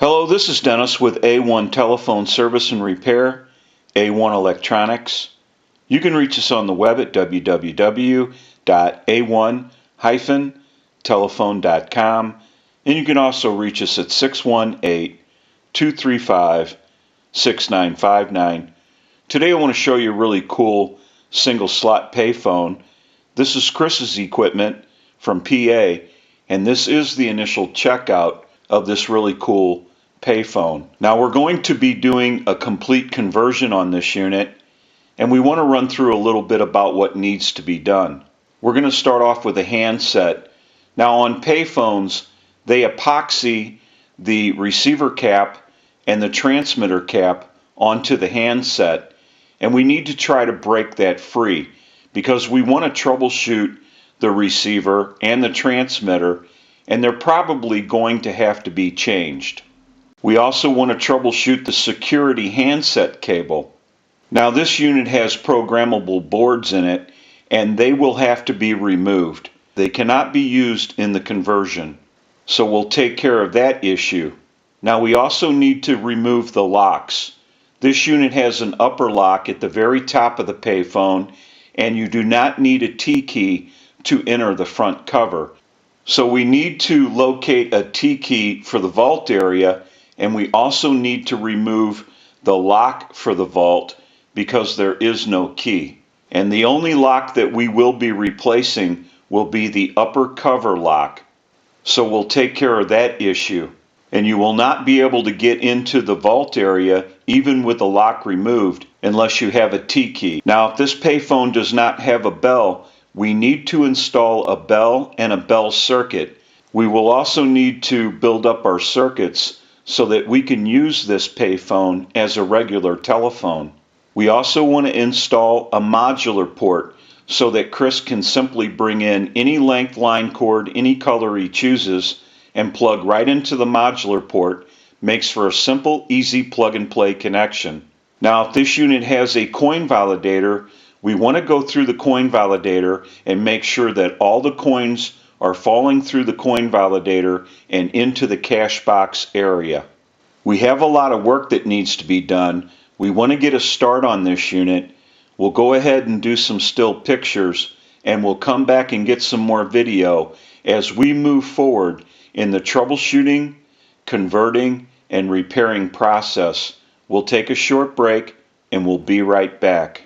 Hello, this is Dennis with A1 Telephone Service and Repair, A1 Electronics. You can reach us on the web at www.a1-telephone.com, and you can also reach us at 618-235-6959. Today I want to show you a really cool single slot payphone. This is Chris's equipment from PA, and this is the initial checkout of this really cool payphone. Now we're going to be doing a complete conversion on this unit, and we want to run through a little bit about what needs to be done. We're going to start off with a handset. Now on payphones, they epoxy the receiver cap and the transmitter cap onto the handset, and we need to try to break that free because we want to troubleshoot the receiver and the transmitter, and they're probably going to have to be changed. We also want to troubleshoot the security handset cable. Now this unit has programmable boards in it, and they will have to be removed. They cannot be used in the conversion, so we'll take care of that issue. Now we also need to remove the locks. This unit has an upper lock at the very top of the payphone, and you do not need a T key to enter the front cover. So we need to locate a T key for the vault area, and we also need to remove the lock for the vault because there is no key. And the only lock that we will be replacing will be the upper cover lock. So we'll take care of that issue. And you will not be able to get into the vault area even with the lock removed unless you have a T key. Now if this payphone does not have a bell, we need to install a bell and a bell circuit. We will also need to build up our circuits so that we can use this payphone as a regular telephone. We also want to install a modular port so that Chris can simply bring in any length line cord, any color he chooses, and plug right into the modular port. Makes for a simple, easy plug and play connection. Now if this unit has a coin validator, we want to go through the coin validator and make sure that all the coins are falling through the coin validator and into the cash box area. We have a lot of work that needs to be done. We want to get a start on this unit. We'll go ahead and do some still pictures, and we'll come back and get some more video as we move forward in the troubleshooting, converting, and repairing process. We'll take a short break and we'll be right back.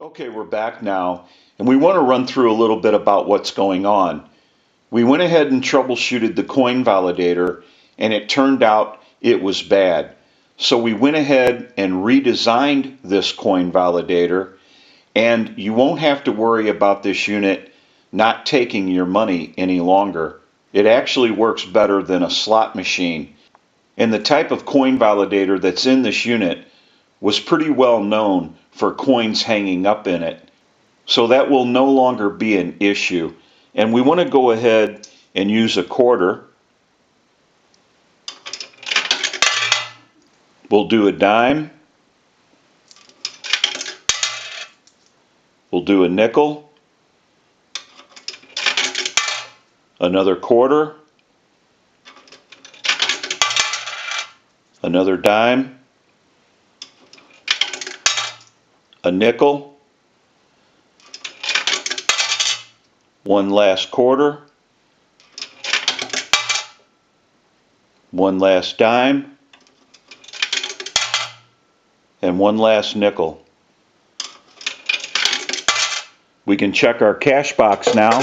Okay, we're back now, and we want to run through a little bit about what's going on. We went ahead and troubleshooted the coin validator, and it turned out it was bad. So we went ahead and redesigned this coin validator, and you won't have to worry about this unit not taking your money any longer. It actually works better than a slot machine. And the type of coin validator that's in this unit was pretty well known for coins hanging up in it. So that will no longer be an issue. And we want to go ahead and use a quarter. We'll do a dime. We'll do a nickel. Another quarter. Another dime. A nickel. One last quarter. One last dime. And one last nickel. We can check our cash box now.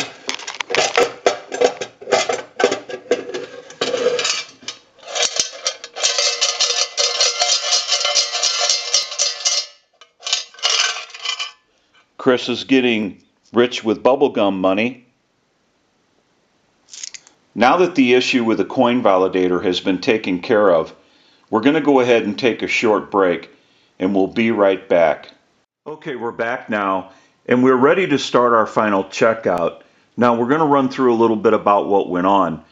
Chris is getting rich with bubblegum money. Now that the issue with the coin validator has been taken care of, we're going to go ahead and take a short break, and we'll be right back. Okay, we're back now, and we're ready to start our final checkout. Now we're going to run through a little bit about what went on.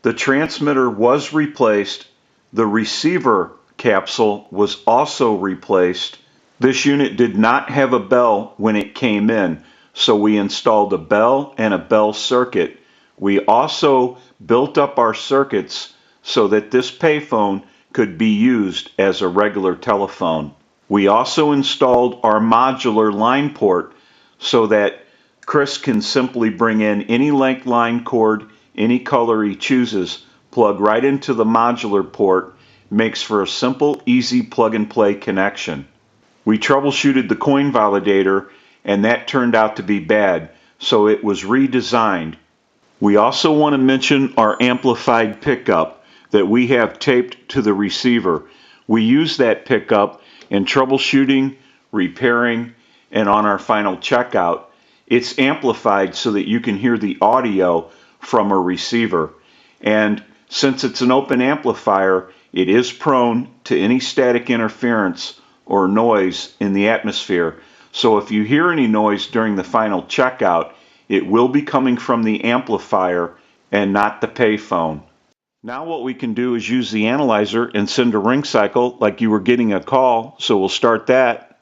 The transmitter was replaced. The receiver capsule was also replaced. This unit did not have a bell when it came in, so we installed a bell and a bell circuit. We also built up our circuits so that this payphone could be used as a regular telephone. We also installed our modular line port so that Chris can simply bring in any length line cord, any color he chooses, plug right into the modular port, makes for a simple, easy plug and play connection. We troubleshooted the coin validator, and that turned out to be bad, so it was redesigned. We also want to mention our amplified pickup that we have taped to the receiver. We use that pickup in troubleshooting, repairing, and on our final checkout. It's amplified so that you can hear the audio from a receiver. And since it's an open amplifier, it is prone to any static interference or noise in the atmosphere. So if you hear any noise during the final checkout, it will be coming from the amplifier and not the payphone. Now what we can do is use the analyzer and send a ring cycle like you were getting a call, so we'll start that.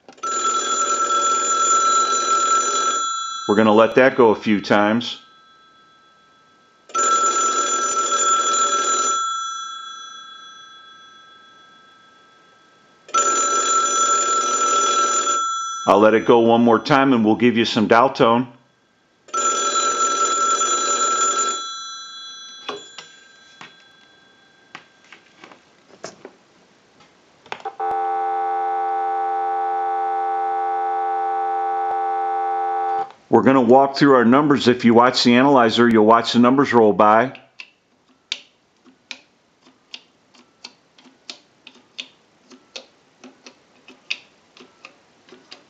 We're going to let that go a few times. I'll let it go one more time and we'll give you some dial tone. We're going to walk through our numbers. If you watch the analyzer, you'll watch the numbers roll by.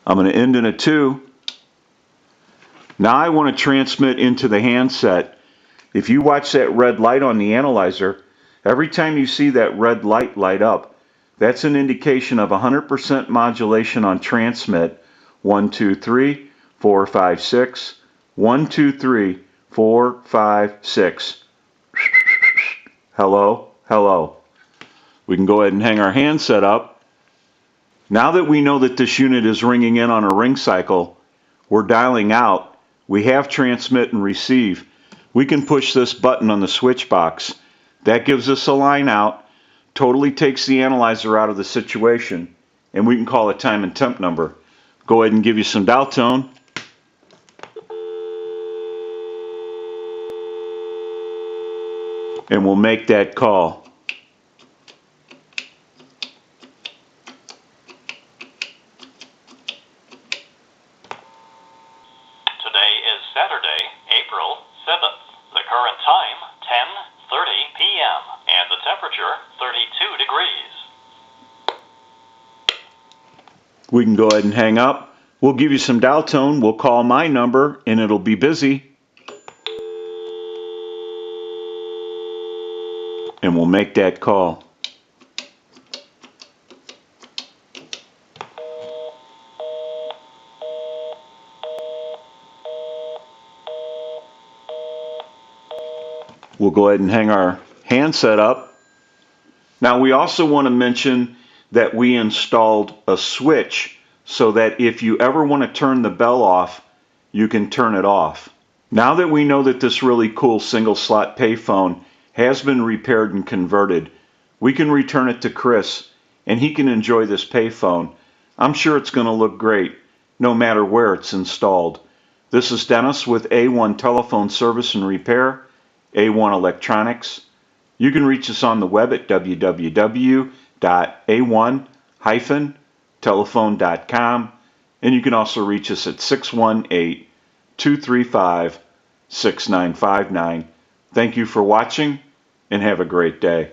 I'm going to end in a 2. Now I want to transmit into the handset. If you watch that red light on the analyzer, every time you see that red light light up, that's an indication of 100% modulation on transmit. 1, 2, 3, 4, 5, 6. 1, 2, 3, 4, 5, 6. Hello, hello. We can go ahead and hang our handset up. Now that we know that this unit is ringing in on a ring cycle, we're dialing out. We have transmit and receive. We can push this button on the switch box. That gives us a line out, totally takes the analyzer out of the situation, and we can call a time and temp number. Go ahead and give you some dial tone. And we'll make that call. We can go ahead and hang up. We'll give you some dial tone. We'll call my number and it'll be busy. And we'll make that call. We'll go ahead and hang our handset up. Now we also want to mention that we installed a switch so that if you ever want to turn the bell off, you can turn it off. Now that we know that this really cool single slot payphone has been repaired and converted, we can return it to Chris and he can enjoy this payphone. I'm sure it's going to look great no matter where it's installed. This is Dennis with A1 Telephone Service and Repair, A1 Electronics. You can reach us on the web at www.a1-telephone.com, and you can also reach us at 618-235-6959. Thank you for watching and have a great day.